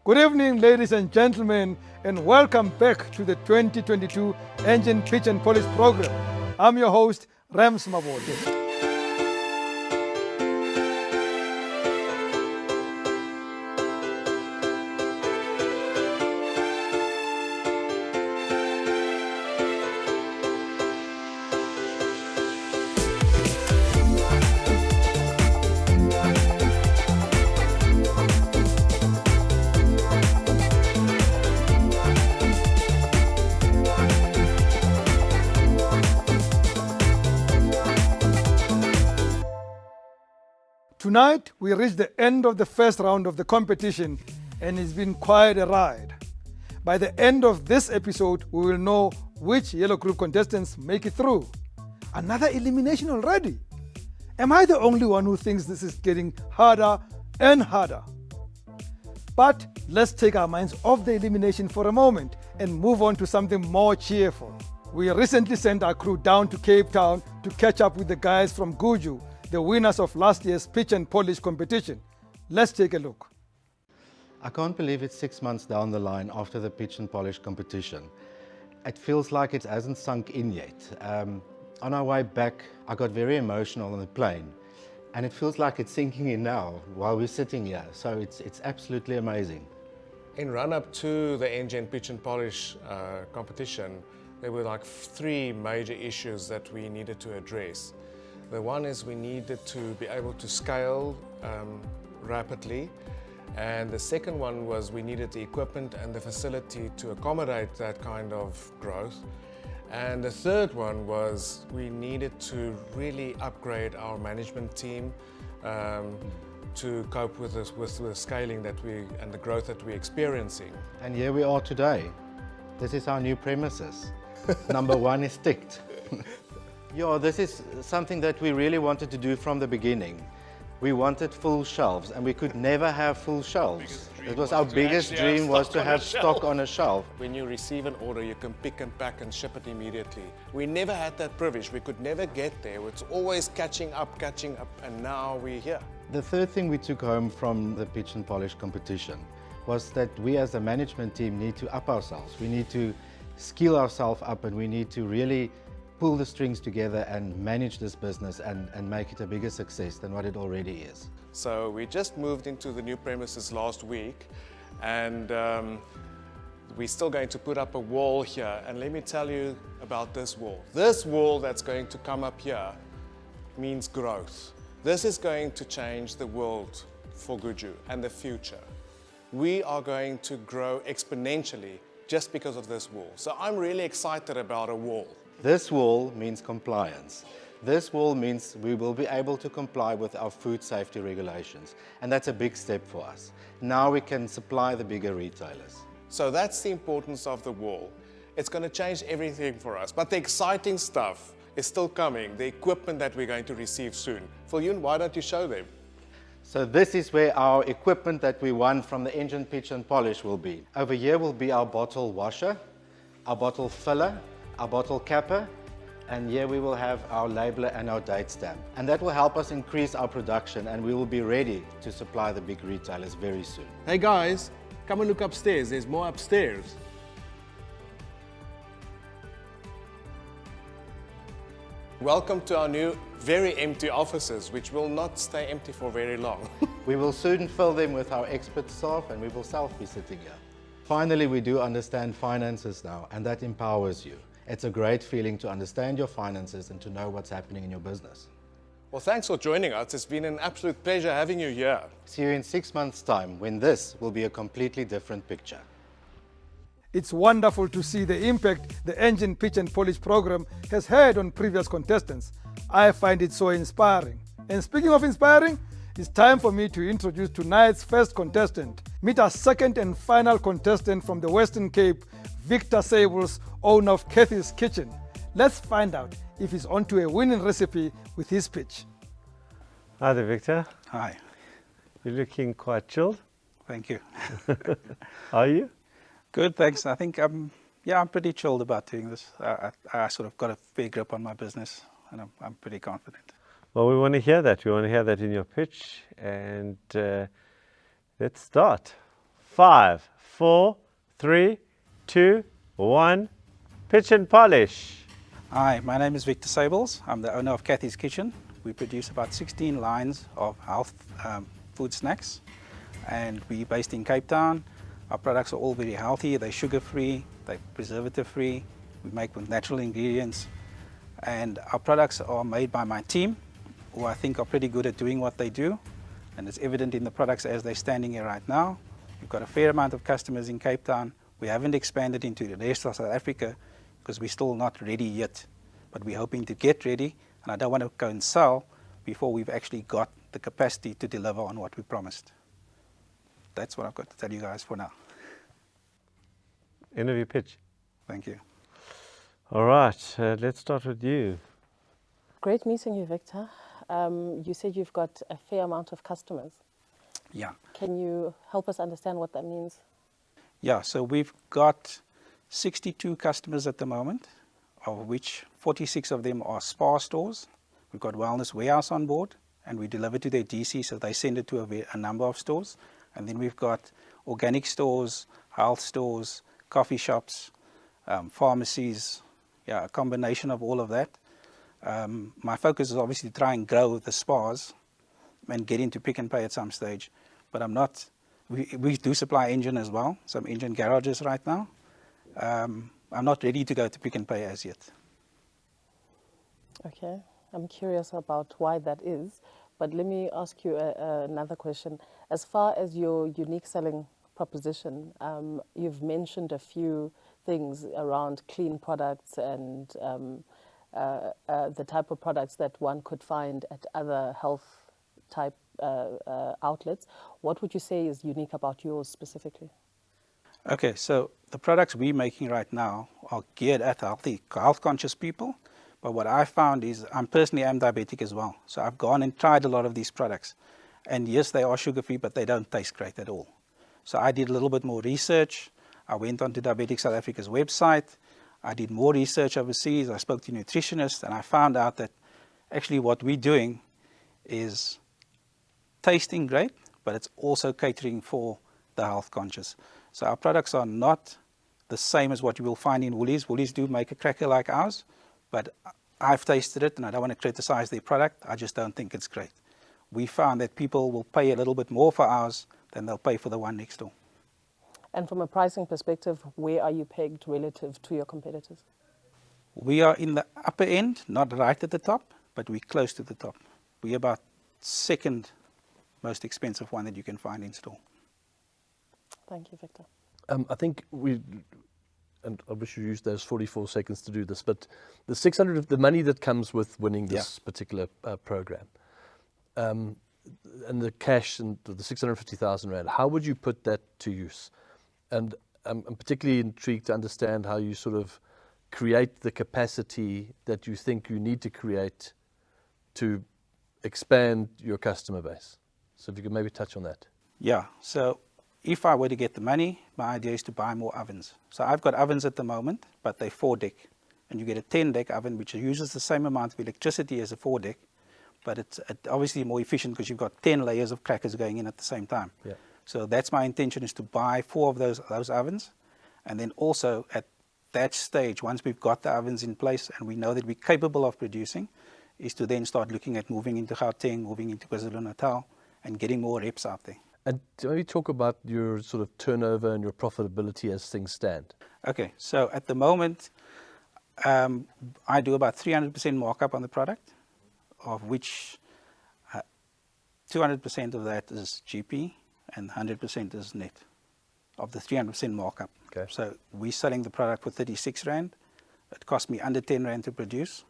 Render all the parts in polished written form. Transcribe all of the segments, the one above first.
Good evening, ladies and gentlemen, and welcome back to the 2022 Engen Pitch and Polish program. I'm your host, Rams Mabode. Tonight, we reached the end of the first round of the competition, and it's been quite a ride. By the end of this episode, we will know which yellow group contestants make it through. Another elimination already. Am I the only one who thinks this is getting harder and harder? But let's take our minds off the elimination for a moment and move on to something more cheerful. We recently sent our crew down to Cape Town to catch up with the guys from Guju, the winners of last year's pitch and polish competition. Let's take a look. I can't believe it's 6 months down the line after the pitch and polish competition. It feels like it hasn't sunk in yet. On our way back, I got very emotional on the plane, and it feels like it's sinking in now while we're sitting here. So it's absolutely amazing. In run-up to the Engen pitch and polish competition, there were like 3 major issues that we needed to address. The one is we needed to be able to scale rapidly, and the second one was we needed the equipment and the facility to accommodate that kind of growth. And the third one was we needed to really upgrade our management team to cope with the scaling and the growth that we're experiencing. And here we are today. This is our new premises. Number 1 is ticked. Yeah, this is something that we really wanted to do from the beginning. We wanted full shelves, and we could never have full shelves. It was our biggest dream was to have stock on a shelf. When you receive an order, you can pick and pack and ship it immediately. We never had that privilege. We could never get there. It's always catching up, and now we're here. The third thing we took home from the pitch and polish competition was that we as a management team need to up ourselves. We need to skill ourselves up, and we need to really pull the strings together and manage this business and make it a bigger success than what it already is. So we just moved into the new premises last week, and we're still going to put up a wall here. And let me tell you about this wall. This wall that's going to come up here means growth. This is going to change the world for Guju and the future. We are going to grow exponentially just because of this wall. So I'm really excited about a wall. This wall means compliance. This wall means we will be able to comply with our food safety regulations, and that's a big step for us. Now we can supply the bigger retailers. So that's the importance of the wall. It's going to change everything for us, but the exciting stuff is still coming, the equipment that we're going to receive soon. Viljoen, why don't you show them? So this is where our equipment that we won from the Engen pitch and polish will be. Over here will be our bottle washer, our bottle filler, our bottle capper, and here we will have our labeler and our date stamp. And that will help us increase our production, and we will be ready to supply the big retailers very soon. Hey guys, come and look upstairs. There's more upstairs. Welcome to our new, very empty offices, which will not stay empty for very long. We will soon fill them with our expert staff, and we will self be sitting here. Finally, we do understand finances now, and that empowers you. It's a great feeling to understand your finances and to know what's happening in your business. Well, thanks for joining us. It's been an absolute pleasure having you here. See you in 6 months' time, when this will be a completely different picture. It's wonderful to see the impact the Engen Pitch and Polish program has had on previous contestants. I find it so inspiring. And speaking of inspiring, it's time for me to introduce tonight's first contestant. Meet our second and final contestant from the Western Cape, Victor Sables, owner of Kathy's Kitchen. Let's find out if he's onto a winning recipe with his pitch. Hi there, Victor. Hi, You're looking quite chilled. thank you. Are you? Good, thanks. I think I'm pretty chilled about doing this. I sort of got a fair grip on my business, and I'm pretty confident. Well, we want to hear that. We want to hear that in your pitch. And let's start. 5, 4, 3, 2, 1. Pitch and polish. Hi, my name is Victor Sables. I'm the owner of Kathy's Kitchen. We produce about 16 lines of health food snacks, and we're based in Cape Town. Our products are all very healthy. They're sugar-free, they're preservative-free. We make with natural ingredients, and our products are made by my team, who I think are pretty good at doing what they do, and it's evident in the products as they're standing here right now. We've got a fair amount of customers in Cape Town. We haven't expanded into the rest of South Africa because we're still not ready yet, but we're hoping to get ready, and I don't want to go and sell before we've actually got the capacity to deliver on what we promised. That's what I've got to tell you guys for now. End of your pitch. Thank you. All right, let's start with you. Great meeting you, Victor. You said you've got a fair amount of customers. Yeah. Can you help us understand what that means? Yeah, so we've got 62 customers at the moment, of which 46 of them are spa stores. We've got Wellness Warehouse on board, and we deliver to their DC, so they send it to a number of stores. And then we've got organic stores, health stores, coffee shops, pharmacies, yeah, a combination of all of that. My focus is obviously to try and grow the spas and get into Pick and Pay at some stage, but I'm not. We do supply Engen as well, some Engen garages right now. I'm not ready to go to Pick and Pay as yet. Okay, I'm curious about why that is, but let me ask you another question. As far as your unique selling proposition, you've mentioned a few things around clean products and the type of products that one could find at other health type outlets. What would you say is unique about yours specifically? Okay, so the products we're making right now are geared at health conscious people. But what I found is I'm diabetic as well. So I've gone and tried a lot of these products. And yes, they are sugar-free, but they don't taste great at all. So I did a little bit more research. I went onto Diabetic South Africa's website. I did more research overseas. I spoke to nutritionists, and I found out that actually what we're doing is tasting great, but it's also catering for the health conscious. So our products are not the same as what you will find in Woolies. Woolies do make a cracker like ours, but I've tasted it and I don't want to criticize their product. I just don't think it's great. We found that people will pay a little bit more for ours than they'll pay for the one next door. And from a pricing perspective, where are you pegged relative to your competitors? We are in the upper end, not right at the top, but we're close to the top. We're about second most expensive one that you can find in store. Thank you, Victor. I think and I wish you used those 44 seconds to do this, but the 600, the money that comes with winning this particular program, and the cash and the 650,000 Rand, how would you put that to use? And I'm particularly intrigued to understand how you sort of create the capacity that you think you need to create to expand your customer base. So if you could maybe touch on that. Yeah, so if I were to get the money, my idea is to buy more ovens. So I've got ovens at the moment, but they're 4-deck. And you get a 10-deck oven, which uses the same amount of electricity as a 4-deck, but it's obviously more efficient because you've got 10 layers of crackers going in at the same time. Yeah. So that's my intention, is to buy 4 of those ovens. And then also at that stage, once we've got the ovens in place and we know that we're capable of producing, is to then start looking at moving into Gauteng, moving into KwaZulu-Natal, and getting more reps out there. And maybe talk about your sort of turnover and your profitability as things stand. Okay, so at the moment, I do about 300% markup on the product, of which 200% of that is GP and 100% is net of the 300% markup. Okay. So we're selling the product for 36 Rand. It cost me under 10 Rand to produce.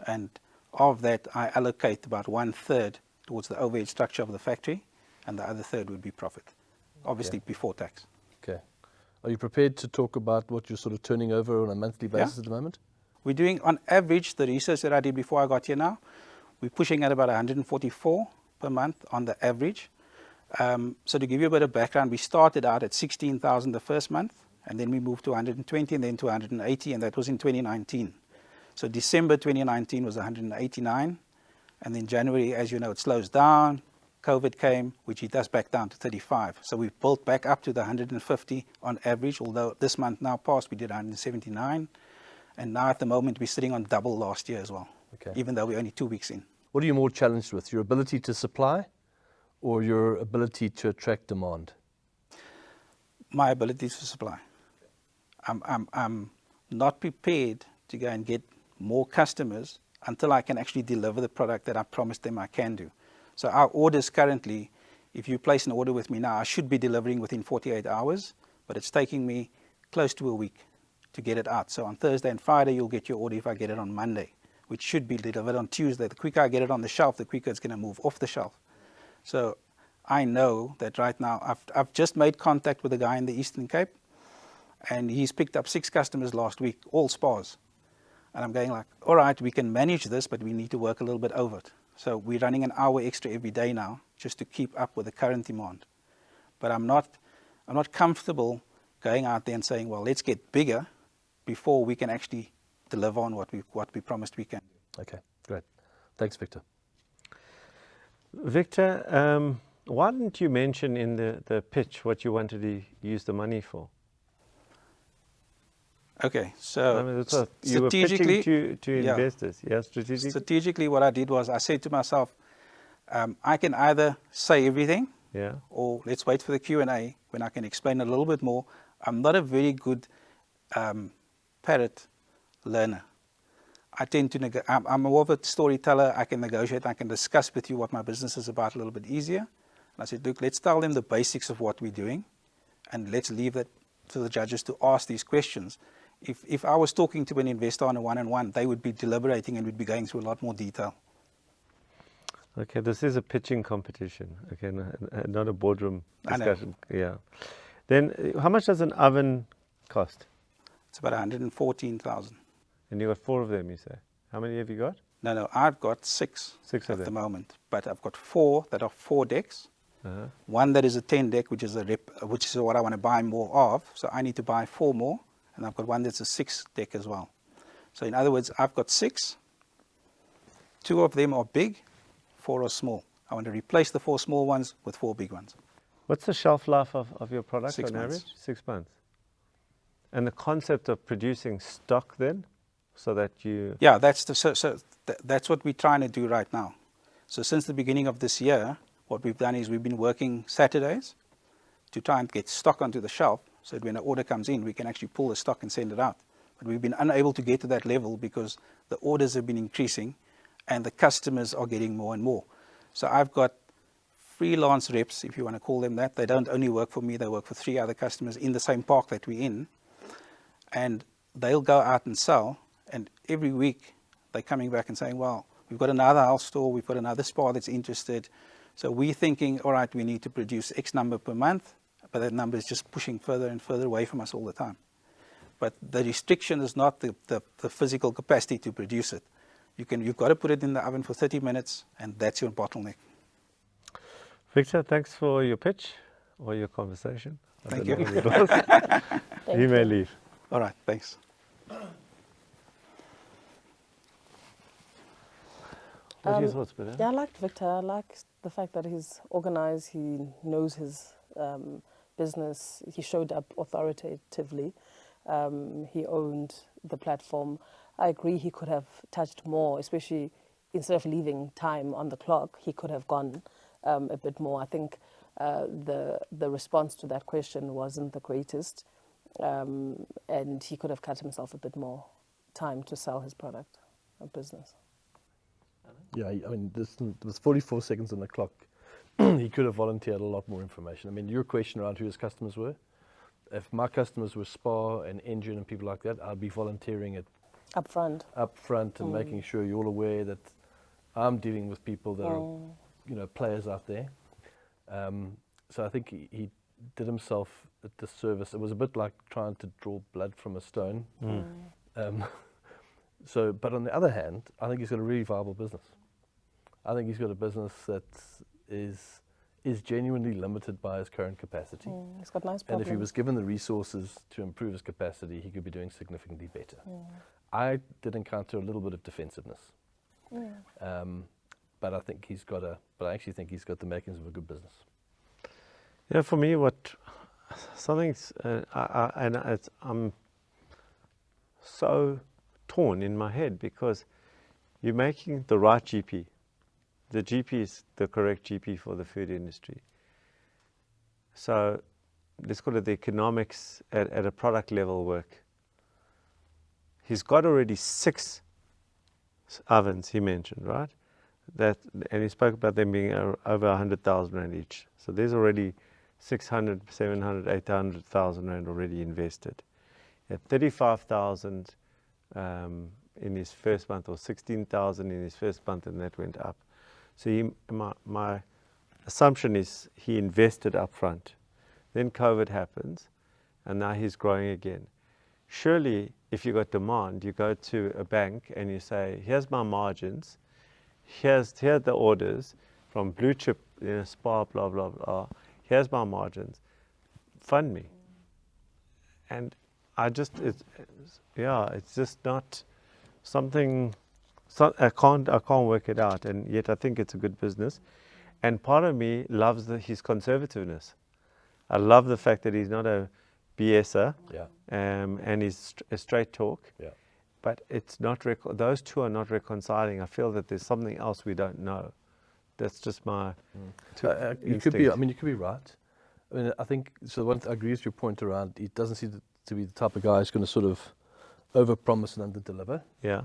And of that, I allocate about 1/3 towards the overhead structure of the factory, and the other third would be profit, obviously before tax. Okay. Are you prepared to talk about what you're sort of turning over on a monthly basis at the moment? We're doing, on average, the research that I did before I got here now, we're pushing at about 144 per month on the average. So to give you a bit of background, we started out at 16,000 the first month, and then we moved to 120 and then to 180, and that was in 2019. So December 2019 was 189, and then January, as you know, it slows down. COVID came, which hit us back down to 35. So we've built back up to the 150 on average, although this month now past we did 179. And now at the moment we're sitting on double last year as well, Okay. even though we're only 2 weeks in. What are you more challenged with, your ability to supply or your ability to attract demand? My ability to supply. I'm not prepared to go and get more customers until I can actually deliver the product that I promised them I can do. So our orders currently, if you place an order with me now, I should be delivering within 48 hours, but it's taking me close to a week to get it out. So on Thursday and Friday, you'll get your order if I get it on Monday, which should be delivered on Tuesday. The quicker I get it on the shelf, the quicker it's going to move off the shelf. So I know that right now, I've just made contact with a guy in the Eastern Cape, and he's picked up 6 customers last week, all spas. And I'm going like, all right, we can manage this, but we need to work a little bit over it. So we're running an hour extra every day now just to keep up with the current demand. But I'm not comfortable going out there and saying, well, let's get bigger before we can actually deliver on what we promised we can. Okay, great. Thanks, Victor. Victor, why didn't you mention in the pitch what you wanted to use the money for? Okay, so I mean, you were pitching to investors, yeah, strategically? Strategically, what I did was I said to myself, I can either say everything, Yeah. or let's wait for the Q&A when I can explain a little bit more. I'm not a very good parrot learner. I tend to, I'm more of a storyteller. I can negotiate, I can discuss with you what my business is about a little bit easier. And I said, look, let's tell them the basics of what we're doing, and let's leave that to the judges to ask these questions. If I was talking to an investor on a one-on-one, they would be deliberating and would be going through a lot more detail. Okay, this is a pitching competition, okay, not a boardroom discussion. Yeah. Then how much does an oven cost? It's about 114,000. And you got 4 of them, you say. How many have you got? No, I've got 6 of at the them. moment, but I've got 4 that are 4 decks. Uh-huh. One that is a 10 deck, which is which is what I want to buy more of. So I need to buy 4 more, and I've got one that's a 6 deck as well. So in other words, I've got 6. 2 of them are big, 4 are small. I want to replace the 4 small ones with 4 big ones. What's the shelf life of your product 6 on months. average? 6 months. And the concept of producing stock then, so that you... Yeah, that's what we're trying to do right now. So since the beginning of this year, what we've done is we've been working Saturdays to try and get stock onto the shelf, so that when an order comes in, we can actually pull the stock and send it out. But we've been unable to get to that level because the orders have been increasing and the customers are getting more and more. So I've got freelance reps, if you want to call them that. They don't only work for me, they work for 3 other customers in the same park that we're in. And they'll go out and sell, and every week they're coming back and saying, well, we've got another house store, we've got another spa that's interested. So we're thinking, all right, we need to produce X number per month, but that number is just pushing further and further away from us all the time. But the restriction is not the physical capacity to produce it. You've got to put it in the oven for 30 minutes, and that's your bottleneck. Victor, thanks for your pitch or your conversation. Thank you. You may leave. All right, thanks. What are your thoughts, Peter? Yeah, I liked Victor. I like the fact that he's organized, he knows his business, he showed up authoritatively, he owned the platform. I agree he could have touched more, especially instead of leaving time on the clock, he could have gone a bit more. I think the response to that question wasn't the greatest, and he could have cut himself a bit more time to sell his product or business. Yeah, I mean, there was 44 seconds on the clock. He could have volunteered a lot more information. I mean, your question around who his customers were, if my customers were Spa and Engen and people like that, I'd be volunteering it Up front. and making sure you're all aware that I'm dealing with people that are, players out there. So I think he did himself a disservice. It was a bit like trying to draw blood from a stone. But on the other hand, I think he's got a really viable business. I think he's got a business that is genuinely limited by his current capacity. He's got nice And problems. if he was given the resources to improve his capacity, he could be doing significantly better. I did encounter a little bit of defensiveness. but I actually think he's got the makings of a good business. Yeah, for me, I'm so torn in my head because you're making the right GP. The GP is the correct GP for the food industry. So let's call it the economics at a product level work. He's got already 6 ovens, he mentioned, right? And he spoke about them being over 100,000 Rand each. So there's already 600, 700, 800,000 Rand already invested. At 35,000 in his first month, or 16,000 in his first month, and that went up. So my assumption is he invested up front. Then COVID happens, and now he's growing again. Surely, if you got demand, you go to a bank and you say, here's my margins, here are the orders from blue chip, Spar, blah, blah, blah. Here's my margins. Fund me. And it's just not something, I can't work it out, and yet I think it's a good business. And part of me loves his conservativeness. I love the fact that he's not a BSer, and he's a straight talk. Yeah. But it's not those two are not reconciling. I feel that there's something else we don't know. That's just my you could be right. I mean, I think so. I agree with your point around. He doesn't seem to be the type of guy who's going to sort of overpromise and underdeliver. Yeah.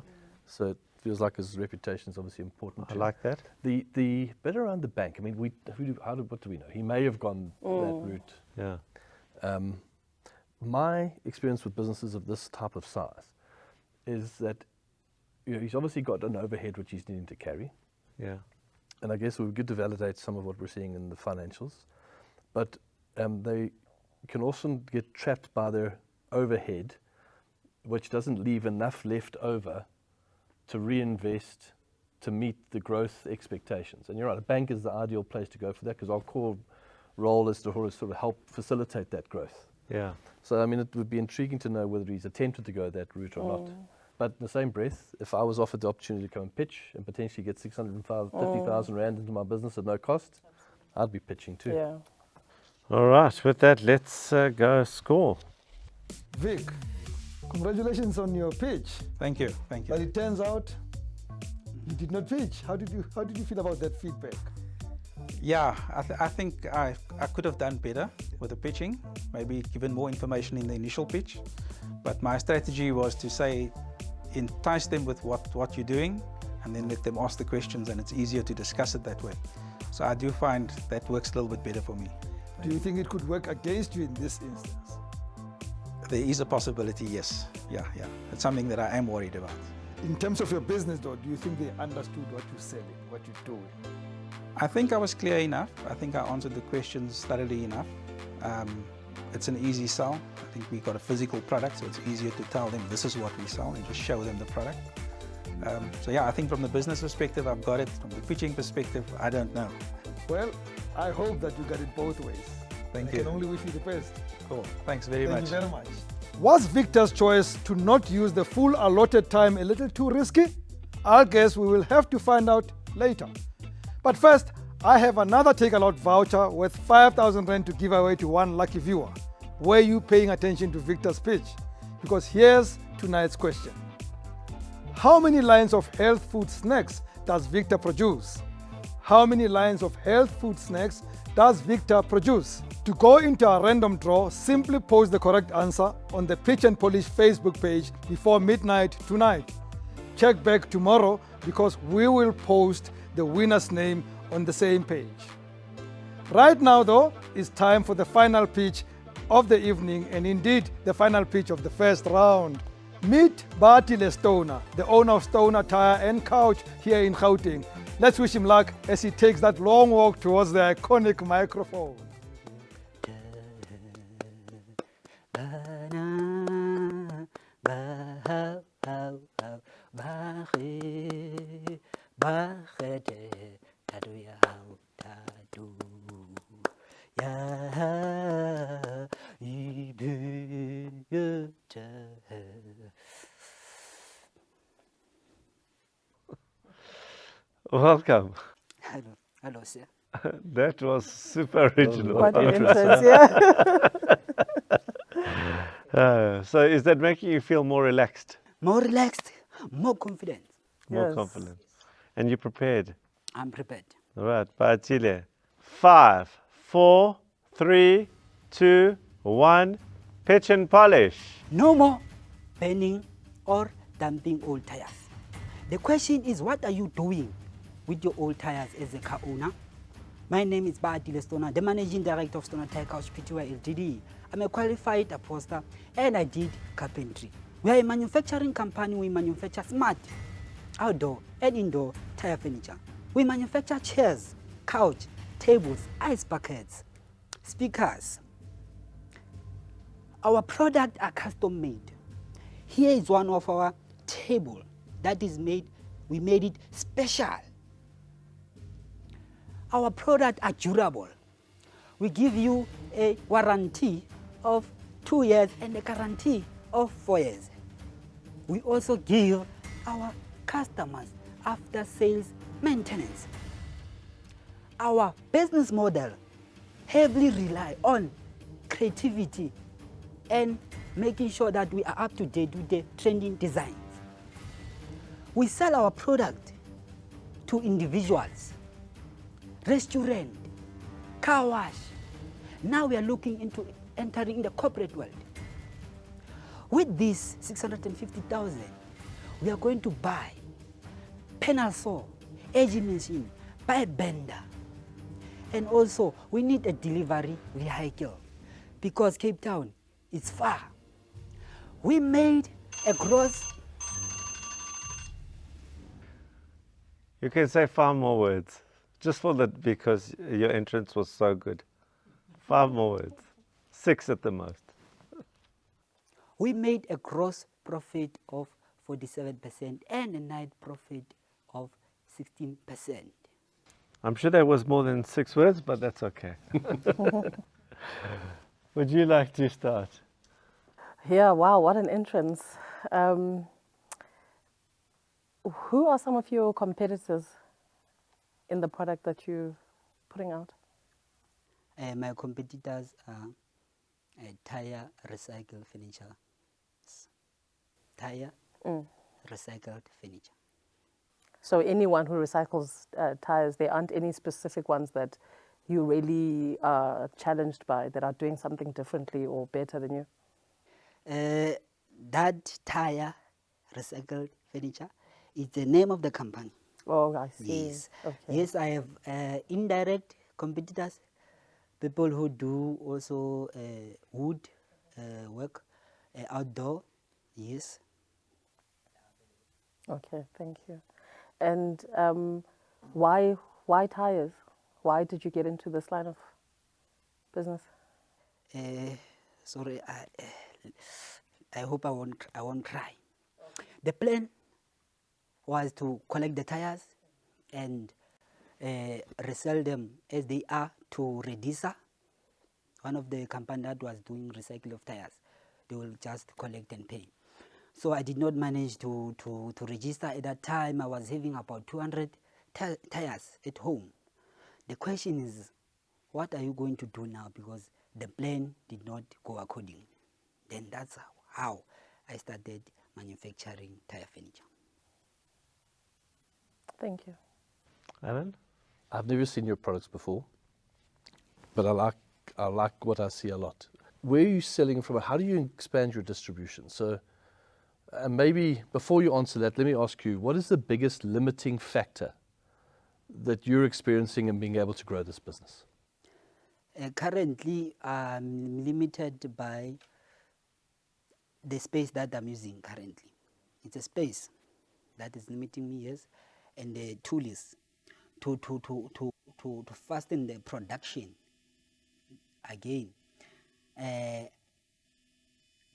So it feels like his reputation is obviously important. I like that. The bit around the bank. I mean, what do we know? He may have gone that route. Yeah. My experience with businesses of this type of size is that he's obviously got an overhead which he's needing to carry. Yeah. And I guess it would be good to validate some of what we're seeing in the financials. But they can also get trapped by their overhead, which doesn't leave enough left over to reinvest to meet the growth expectations. And you're right, a bank is the ideal place to go for that because our core role is to sort of help facilitate that growth. Yeah. So, I mean, it would be intriguing to know whether he's attempted to go that route or not. But in the same breath, if I was offered the opportunity to come and pitch and potentially get 650,000 Rand into my business at no cost, I'd be pitching too. Yeah. All right. With that, let's go score. Vic, congratulations on your pitch. Thank you. Thank you. But it turns out you did not pitch. How did you feel about that feedback? Yeah, I think I could have done better with the pitching, maybe given more information in the initial pitch. But my strategy was to say, entice them with what you're doing, and then let them ask the questions, and it's easier to discuss it that way. So I do find that works a little bit better for me. Do you think it could work against you in this instance? There is a possibility, yes. Yeah. It's something that I am worried about. In terms of your business though, do you think they understood what you're selling, what you're doing? I think I was clear enough. I think I answered the questions thoroughly enough. It's an easy sell. I think we got a physical product, so it's easier to tell them this is what we sell and just show them the product. So yeah, I think from the business perspective, I've got it. From the pitching perspective, I don't know. Well, I hope that you got it both ways. Thank I you. can only wish you the best. Cool. Thanks very much. Thank you very much. Was Victor's choice to not use the full allotted time a little too risky? I guess we will have to find out later. But first, I have another take-a-lot voucher worth 5,000 Rand to give away to one lucky viewer. Were you paying attention to Victor's pitch? Because here's tonight's question. How many lines of health food snacks does Victor produce? How many lines of health food snacks does Victor produce? To go into a random draw, simply post the correct answer on the Pitch and Polish Facebook page before midnight tonight. Check back tomorrow because we will post the winner's name on the same page. Right now though, it's time for the final pitch of the evening, and indeed the final pitch of the first round. Meet Barty Stoner, the owner of Stoner Tire and Couch here in Gauteng. Let's wish him luck as he takes that long walk towards the iconic microphone. Welcome. Hello, sir. That was super original. Quite an entrance, yeah. So is that making you feel more relaxed, More relaxed, more confident. more Yes. confident? And you prepared? I'm prepared. All right, Barty. 5, 4, 3, 2, 1. Pitch and polish. No more burning or dumping old tires. The question is, what are you doing with your old tires as a car owner? My name is Barty, the Managing Director of Stoner Tire Couch Pty Ltd. I'm a qualified upholsterer and I did carpentry. We are a manufacturing company. We manufacture smart outdoor and indoor tire furniture. We manufacture chairs, couch, tables, ice buckets, speakers. Our products are custom made. Here is one of our table that is made, we made it special. Our products are durable. We give you a warranty of 2 years and a guarantee of 4 years. We also give our customers after sales maintenance. Our business model heavily rely on creativity and making sure that we are up to date with the trending designs. We sell our product to individuals, restaurant, car wash. Now we are looking into entering the corporate world. With this 650,000, we are going to buy panel saw, edging machine, pipe bender. And also, we need a delivery vehicle because Cape Town is far. We made a gross. You can say 5 more words. Just for that, because your entrance was so good. 5 more words. 6 at the most. We made a gross profit of 47% and a net profit of 16%. I'm sure there was more than 6 words, but that's okay. Would you like to start? Yeah, wow, what an entrance. Who are some of your competitors in the product that you're putting out? My competitors are tire recycled furniture. Tire recycled furniture. So anyone who recycles tires, there aren't any specific ones that you really are challenged by that are doing something differently or better than you? That tire recycled furniture is the name of the company. Oh, I see. Yes. Okay. Yes, I have indirect competitors, people who do also wood work, outdoor. Yes. Okay, thank you. And why tires? Why did you get into this line of business? Sorry, I hope I won't cry. The plan was to collect the tires and resell them as they are to Redisa, one of the companies that was doing recycle of tires. They will just collect and pay. So I did not manage to register at that time. I was having about 200 tires at home. The question is, what are you going to do now? Because the plan did not go accordingly. Then that's how I started manufacturing tire furniture. Thank you. Alan? I've never seen your products before, but I like what I see a lot. Where are you selling from? How do you expand your distribution? So maybe before you answer that, let me ask you, what is the biggest limiting factor that you're experiencing in being able to grow this business? Currently, I'm limited by the space that I'm using currently. It's a space that is limiting me, yes, and the tool is to fasten the production again.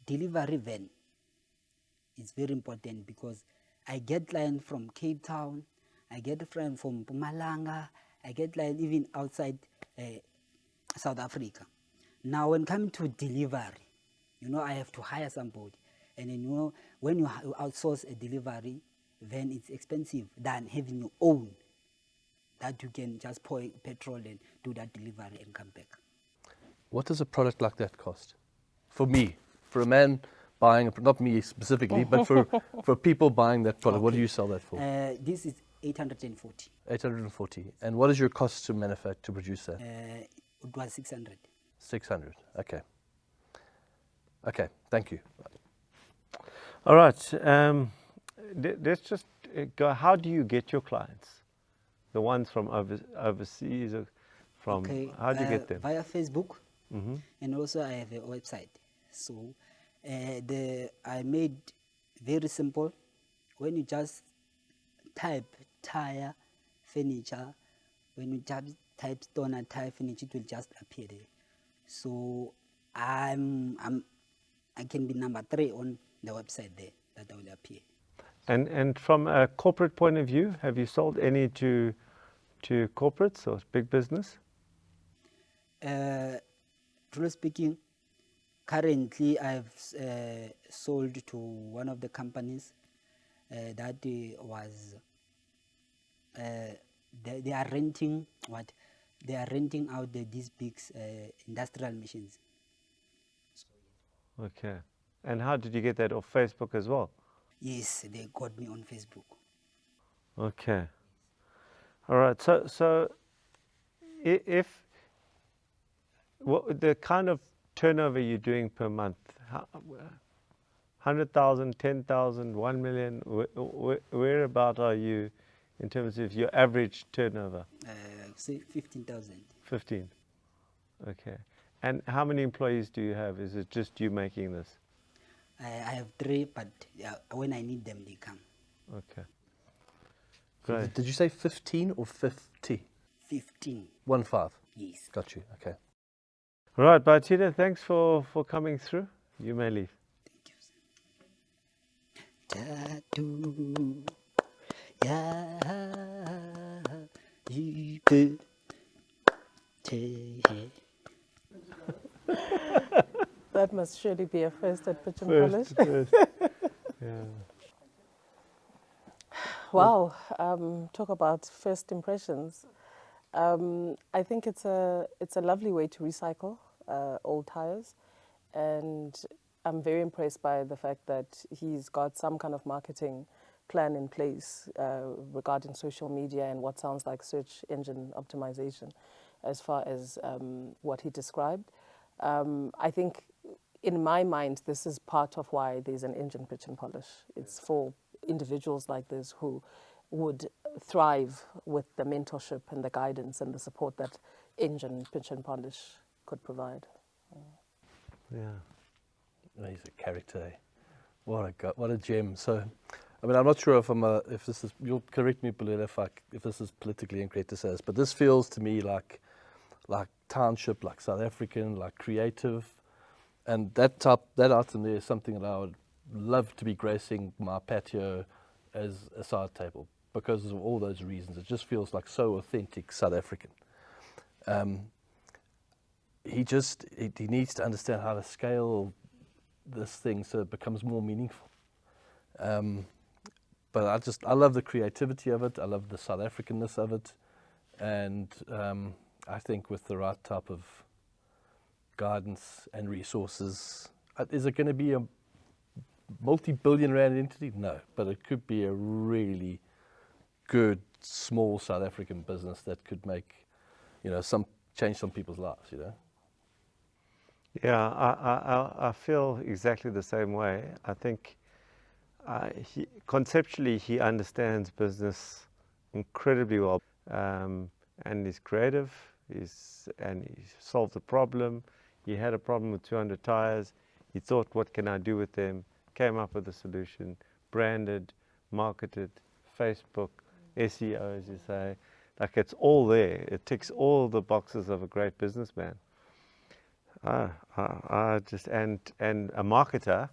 Delivery van is very important because I get clients from Cape Town, I get a friend from Mpumalanga, I get clients even outside South Africa. Now when coming to delivery, I have to hire somebody. And then, when you outsource a delivery, then it's expensive than having your own that you can just pour petrol and do that delivery and come back. What does a product like that cost? For me, for a man buying, not me specifically, but for people buying that product, what do you sell that for? This is 840. 840. And what is your cost to manufacture, to produce that? It was 600. 600. Okay. Okay, thank you. All right. Let's just go. How do you get your clients? The ones from overseas, or from, how do you get them? Via Facebook, Mm-hmm. and also I have a website. So I made very simple. When you just type tire furniture, when you just type stone and tire furniture, it will just appear there. So I can be number 3 on the website there that I will appear. And from a corporate point of view, have you sold any to corporates or big business? Truly speaking, currently I've sold to one of the companies that was they are renting what? They are renting out these big industrial machines. Okay. And how did you get that off Facebook as well? Yes, they got me on Facebook. Okay. All right. So if what the kind of turnover you're doing per month, 100,000, 10,000, 1 million, whereabout are you in terms of your average turnover? Say 15,000. 15. Okay. And how many employees do you have? Is it just you making this? I have 3, but when I need them, they come. Okay. Great. Did you say 15 or 50? 15. 15. Yes. Got you. Okay. All right, Barty, thanks for coming through. You may leave. Thank you. That must surely be a first at Pitch and Polish. First. Yeah. Wow, talk about first impressions. I think it's a lovely way to recycle old tires, and I'm very impressed by the fact that he's got some kind of marketing plan in place regarding social media and what sounds like search engine optimization, as far as what he described. I think, in my mind, this is part of why there's an Engen Pitch and Polish. It's for individuals like this who would thrive with the mentorship and the guidance and the support that Engen Pitch and Polish could provide. Yeah. Oh, he's a character. Eh? What a gem. So, I mean, I'm not sure if this is. You'll correct me, Bulele, if this is politically incorrect to say this, but this feels to me like township, like South African, like creative, and that item there is something that I would love to be gracing my patio as a side table because of all those reasons. It just feels like so authentic South African. He needs to understand how to scale this thing so it becomes more meaningful. But I love the creativity of it. I love the South Africanness of it, and I think with the right type of guidance and resources, is it going to be a multi-billion rand entity? No, but it could be a really good small South African business that could make, change some people's lives. Yeah, I feel exactly the same way. I think conceptually he understands business incredibly well, and he's creative. He solved a problem. He had a problem with 200 tires. He thought, what can I do with them? Came up with a solution, branded, marketed, Facebook, SEO, as you say. Like, it's all there. It ticks all the boxes of a great businessman. And a marketer,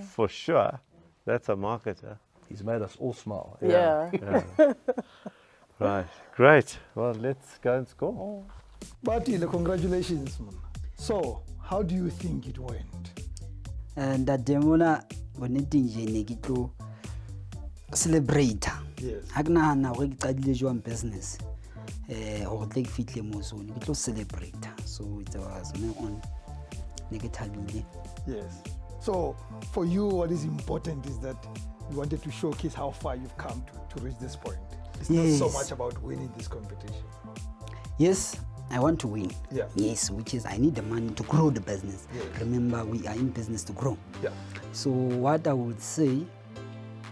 for sure. That's a marketer. He's made us all smile. Yeah. Right, great. Well, let's go and score. Barty, congratulations, man. So, how do you think it went? And that demona bonnetinje ke tlo celebrate. Yes. Ha ke nahana hore ke qadile jwang business. hore tle ke fihle mo zone ke tlo celebrate. So it was on negative. Yes. So for you, what is important is that you wanted to showcase how far you've come to reach this point. It's not so Yes. much about winning this competition. Yes, I want to win. Yeah. Yes, which is I need the money to grow the business. Yes. Remember, we are in business to grow. Yeah. So what I would say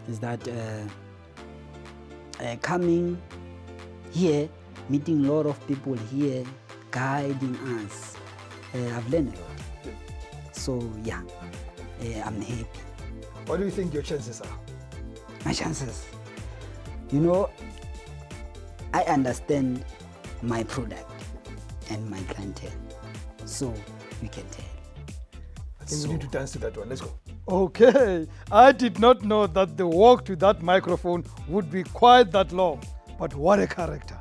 is that coming here, meeting a lot of people here, guiding us, I've learned a lot. Yeah. So yeah, I'm happy. What do you think your chances are? My chances, you know, I understand my product and my clientele, so you can tell. I think we need to dance to that one. Let's go. Okay. I did not know that the walk to that microphone would be quite that long. But what a character.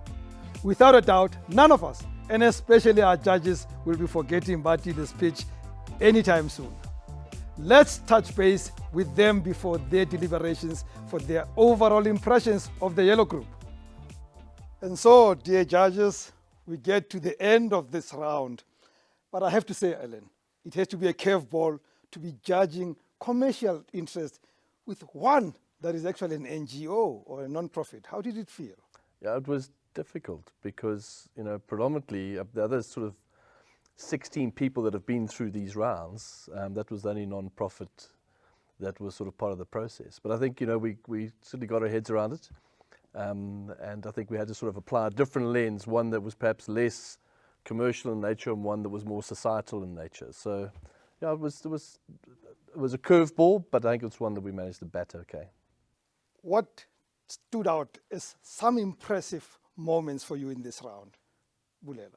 Without a doubt, none of us, and especially our judges, will be forgetting Barty the speech anytime soon. Let's touch base with them before their deliberations for their overall impressions of the Yellow Group. And so, dear judges, we get to the end of this round. But I have to say, Ellen, it has to be a curveball to be judging commercial interest with one that is actually an NGO or a non-profit. How did it feel? Yeah, it was difficult because, predominantly the other sort of 16 people that have been through these rounds, that was the only non-profit that was sort of part of the process. But I think, we certainly got our heads around it. And I think we had to sort of apply a different lens, one that was perhaps less commercial in nature and one that was more societal in nature. So, yeah, it was a curveball, but I think it's one that we managed to bat okay. What stood out as some impressive moments for you in this round, Bulela?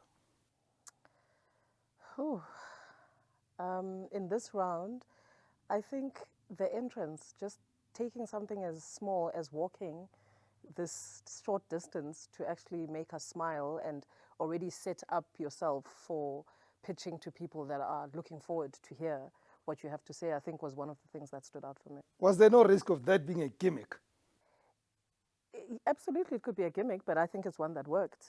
In this round, I think the entrance, just taking something as small as walking this short distance to actually make us smile and already set up yourself for pitching to people that are looking forward to hear what you have to say, I think was one of the things that stood out for me. Was there no risk of that being a gimmick? Absolutely, it could be a gimmick, but I think it's one that worked.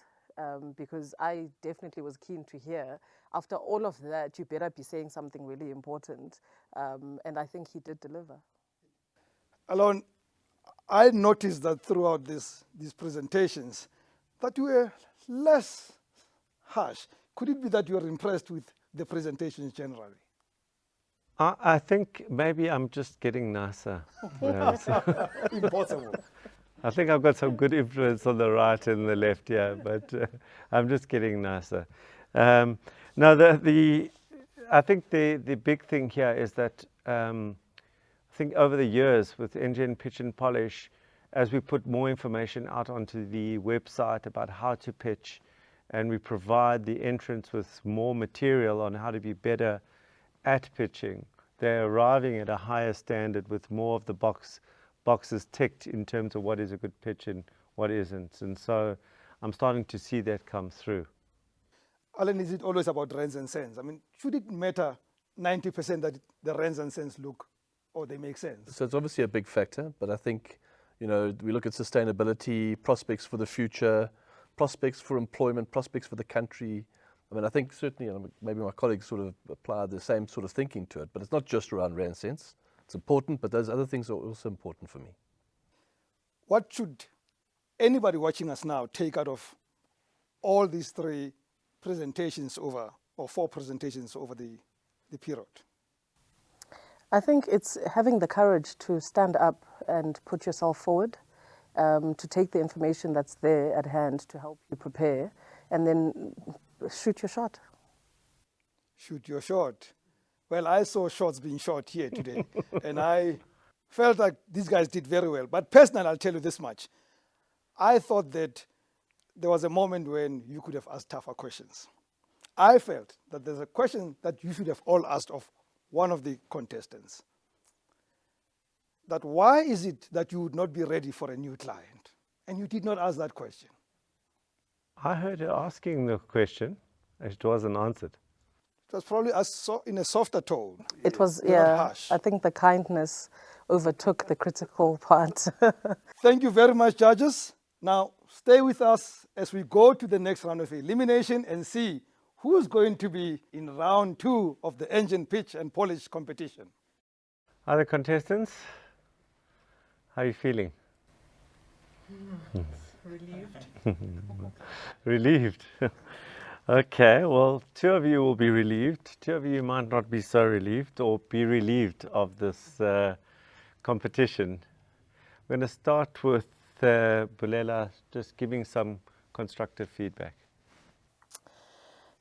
Because I definitely was keen to hear, after all of that, you better be saying something really important. And I think he did deliver. Alon, I noticed that throughout these presentations that you were less harsh. Could it be that you were impressed with the presentations generally? I think maybe I'm just getting nicer. Impossible. I think I've got some good influence on the right and the left here, but I'm just getting nicer. No, I think the big thing here is that I think over the years with Engen Pitch and Polish, as we put more information out onto the website about how to pitch, and we provide the entrants with more material on how to be better at pitching, they're arriving at a higher standard with more of the boxes ticked in terms of what is a good pitch and what isn't. And so I'm starting to see that come through. Alan, is it always about rands and cents? I mean, should it matter 90% that the rands and cents look or they make sense? So it's obviously a big factor, but I think, we look at sustainability, prospects for the future, prospects for employment, prospects for the country. I mean, I think certainly, maybe my colleagues sort of apply the same sort of thinking to it, but it's not just around rand cents. It's important, but those other things are also important for me. What should anybody watching us now take out of all these three presentations or four presentations over the period? I think it's having the courage to stand up and put yourself forward, to take the information that's there at hand to help you prepare, and then shoot your shot. Shoot your shot. Well, I saw shots being shot here today, and I felt like these guys did very well. But personally, I'll tell you this much. I thought that there was a moment when you could have asked tougher questions. I felt that there's a question that you should have all asked of one of the contestants. That why is it that you would not be ready for a new client? And you did not ask that question. I heard her asking the question, and it wasn't answered. It was probably in a softer tone. It was, not yeah, harsh. I think the kindness overtook the critical part. Thank you very much, judges. Now, stay with us as we go to the next round of elimination and see who's going to be in round 2 of the Engen pitch and polish competition. Other contestants, how are you feeling? Relieved. Relieved. Okay, well, 2 of you will be relieved. 2 of you might not be so relieved or be relieved of this competition. We're going to start with Bulela just giving some constructive feedback.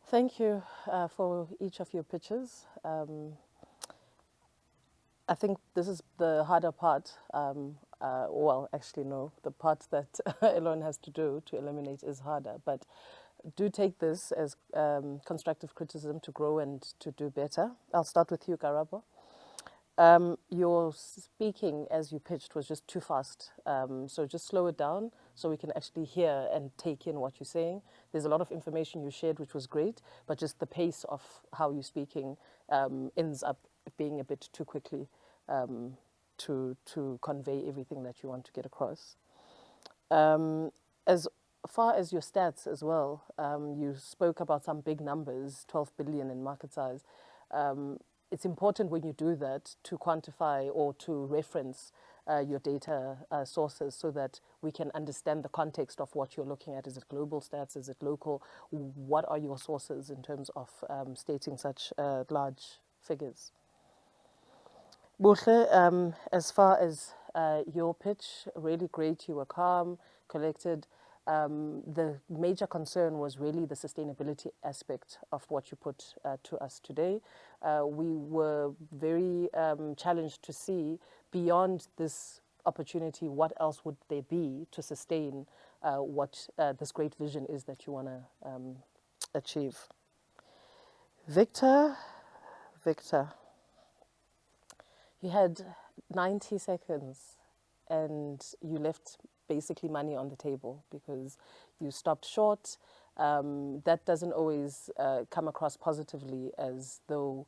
Thank you for each of your pitches. I think this is the harder part. Well, actually, no. The part that Elon has to do to eliminate is harder. But do take this as constructive criticism to grow and to do better. I'll start with you, Karabo. Your speaking as you pitched was just too fast. So just slow it down so we can actually hear and take in what you're saying. There's a lot of information you shared, which was great, but just the pace of how you're speaking ends up being a bit too quickly to convey everything that you want to get across. As far as your stats as well, you spoke about some big numbers, 12 billion in market size. It's important when you do that to quantify or to reference your data sources so that we can understand the context of what you're looking at. Is it global stats? Is it local? What are your sources in terms of stating such large figures? Buhle, as far as your pitch, really great. You were calm, collected. The major concern was really the sustainability aspect of what you put to us today. We were very challenged to see beyond this opportunity, what else would there be to sustain what this great vision is that you want to achieve. Victor, you had 90 seconds and you left basically money on the table because you stopped short. That doesn't always come across positively, as though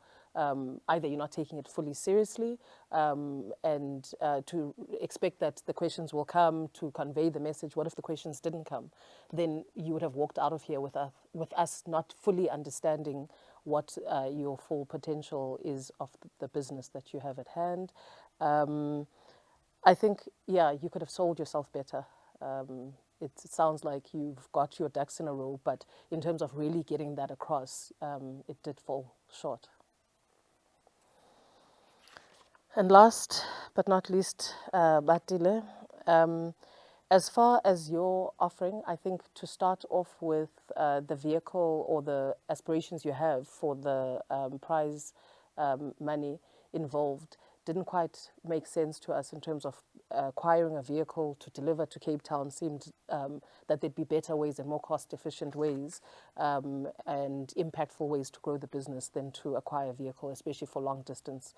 either you're not taking it fully seriously and to expect that the questions will come to convey the message. What if the questions didn't come? Then you would have walked out of here with us not fully understanding what your full potential is of the business that you have at hand. I think, yeah, you could have sold yourself better. It sounds like you've got your ducks in a row, but in terms of really getting that across, it did fall short. And last but not least, Batile, as far as your offering, I think to start off with the vehicle or the aspirations you have for the prize money involved didn't quite make sense to us in terms of acquiring a vehicle to deliver to Cape Town. Seemed that there'd be better ways and more cost-efficient ways and impactful ways to grow the business than to acquire a vehicle, especially for long-distance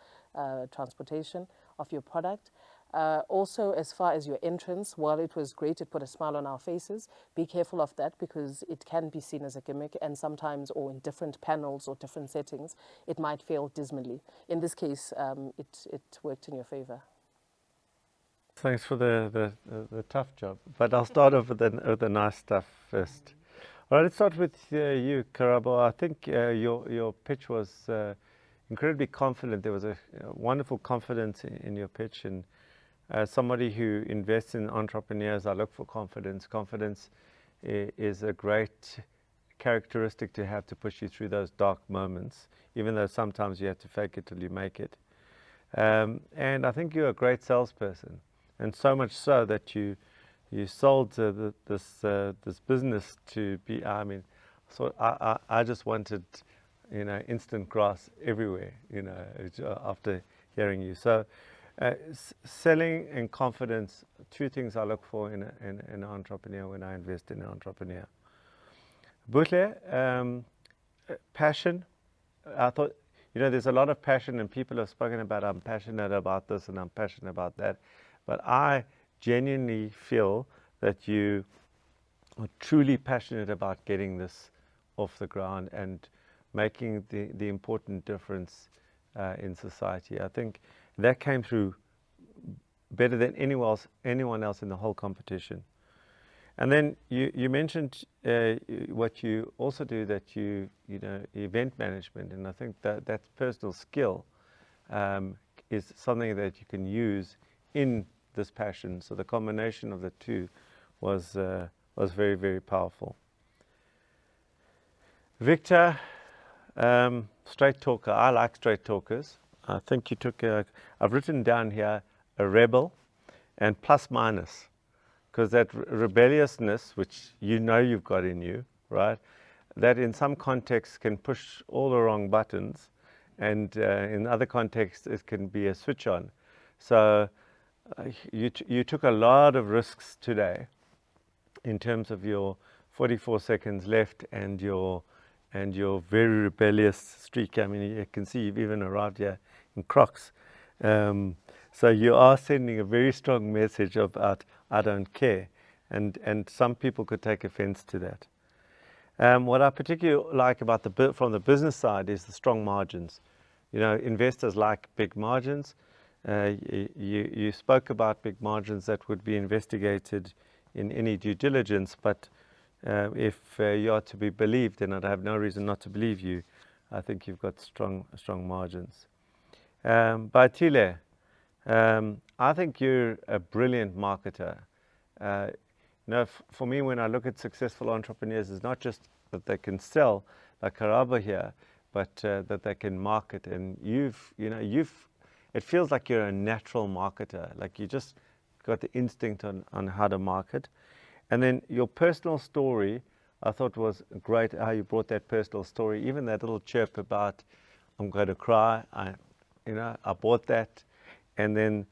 transportation of your product. Also, as far as your entrance, while it was great, it put a smile on our faces. Be careful of that because it can be seen as a gimmick, and sometimes, or in different panels or different settings, it might fail dismally. In this case, it worked in your favor. Thanks for the tough job, but I'll start off with the nice stuff first. All right, let's start with you, Karabo. I think your pitch was incredibly confident. There was a wonderful confidence in your pitch, and as somebody who invests in entrepreneurs, I look for confidence. Confidence is a great characteristic to have to push you through those dark moments, even though sometimes you have to fake it till you make it. And I think you're a great salesperson, and so much so that you sold this business to be. I mean, so I just wanted, instant grass everywhere, after hearing you. So. Selling and confidence, 2 things I look for in an entrepreneur when I invest in an entrepreneur. Buhle, passion. I thought, there's a lot of passion, and people have spoken about, I'm passionate about this and I'm passionate about that. But I genuinely feel that you are truly passionate about getting this off the ground and making the important difference in society. I think that came through better than anyone else in the whole competition. And then you mentioned what you also do, that you know, event management, and I think that personal skill is something that you can use in this passion. So the combination of the two was very, very powerful. Victor, straight talker. I like straight talkers. I think you took I've written down here a rebel and plus minus, because that rebelliousness, which you know you've got in you, right, that in some contexts can push all the wrong buttons, and in other contexts it can be a switch on. So you took a lot of risks today in terms of your 44 seconds left and your very rebellious streak. I mean, you can see you've even arrived here in Crocs. So you are sending a very strong message about I don't care, and some people could take offense to that. What I particularly like about from the business side is the strong margins. You know, investors like big margins. You spoke about big margins that would be investigated in any due diligence, but if you are to be believed, and I have no reason not to believe you, I think you've got strong margins. Barty, I think you're a brilliant marketer. You know, for me, when I look at successful entrepreneurs, it's not just that they can sell like Karabo here, but that they can market. And it feels like you're a natural marketer. Like you just got the instinct on how to market. And then your personal story, I thought was great how you brought that personal story, even that little chirp about I'm going to cry. I bought that. And then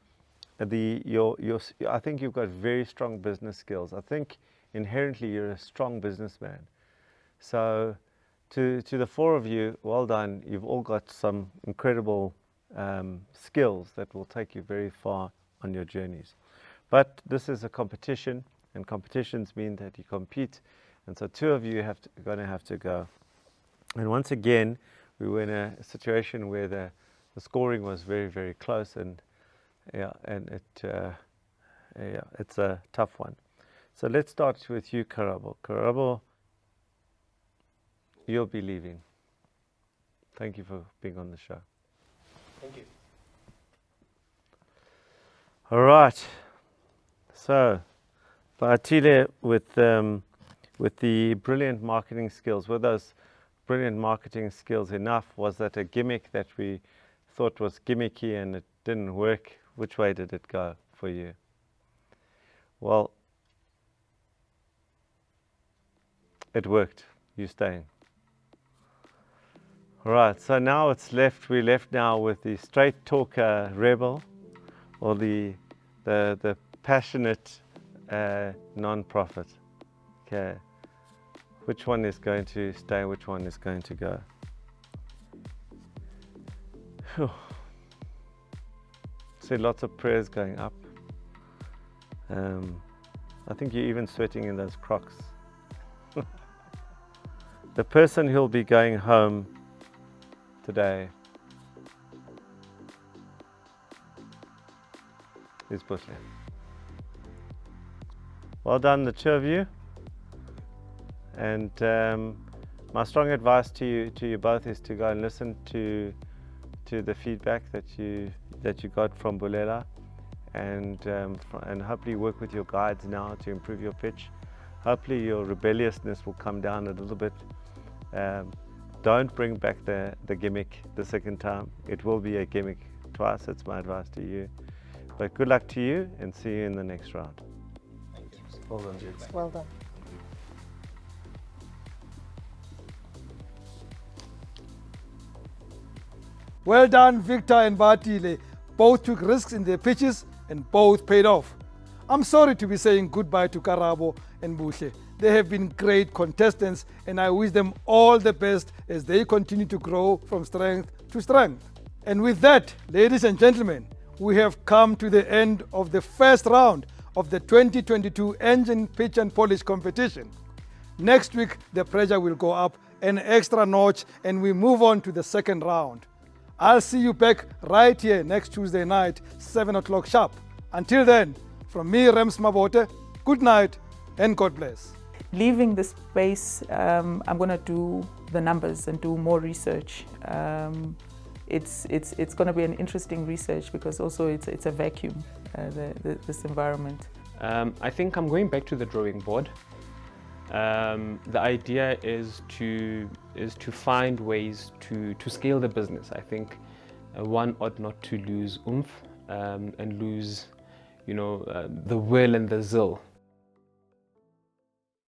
I think you've got very strong business skills. I think inherently you're a strong businessman. So to the four of you, well done. You've all got some incredible skills that will take you very far on your journeys. But this is a competition, and competitions mean that you compete. And so two of you are going to have to go. And once again, we were in a situation where the scoring was very, very close, and it's a tough one. So let's start with you, Karabo. Karabo, you'll be leaving. Thank you for being on the show. Thank you. All right. So, Barty, with the brilliant marketing skills, were those brilliant marketing skills enough? Was that a gimmick that we thought was gimmicky and it didn't work? Which way did it go for you? Well, it worked. You're staying. All right, so now we're left now with the straight talker rebel, or the passionate non-profit. Okay, which one is going to stay? Which one is going to go? Whew. See lots of prayers going up. I think you're even sweating in those Crocs. The person who'll be going home today is Butle. Well done, the two of you. And my strong advice to you both is to go and listen to the feedback that you got from Bulela, and hopefully work with your guides now to improve your pitch. Hopefully your rebelliousness will come down a little bit. Don't bring back the gimmick the second time. It will be a gimmick twice. That's my advice to you. But good luck to you, and see you in the next round. Thank you. Well done, gents. Well done. Well done, Victor and Barty. Both took risks in their pitches and both paid off. I'm sorry to be saying goodbye to Karabo and Buhle. They have been great contestants, and I wish them all the best as they continue to grow from strength to strength. And with that, ladies and gentlemen, we have come to the end of the first round of the 2022 Engen Pitch and Polish competition. Next week, the pressure will go up an extra notch and we move on to the second round. I'll see you back right here next Tuesday night, 7 o'clock sharp. Until then, from me, Rems Mabote, good night and God bless. Leaving the space, I'm going to do the numbers and do more research. It's going to be an interesting research because also it's a vacuum, this environment. I think I'm going back to the drawing board. The idea is to find ways to scale the business. I think one ought not to lose oomph and lose, the will and the zeal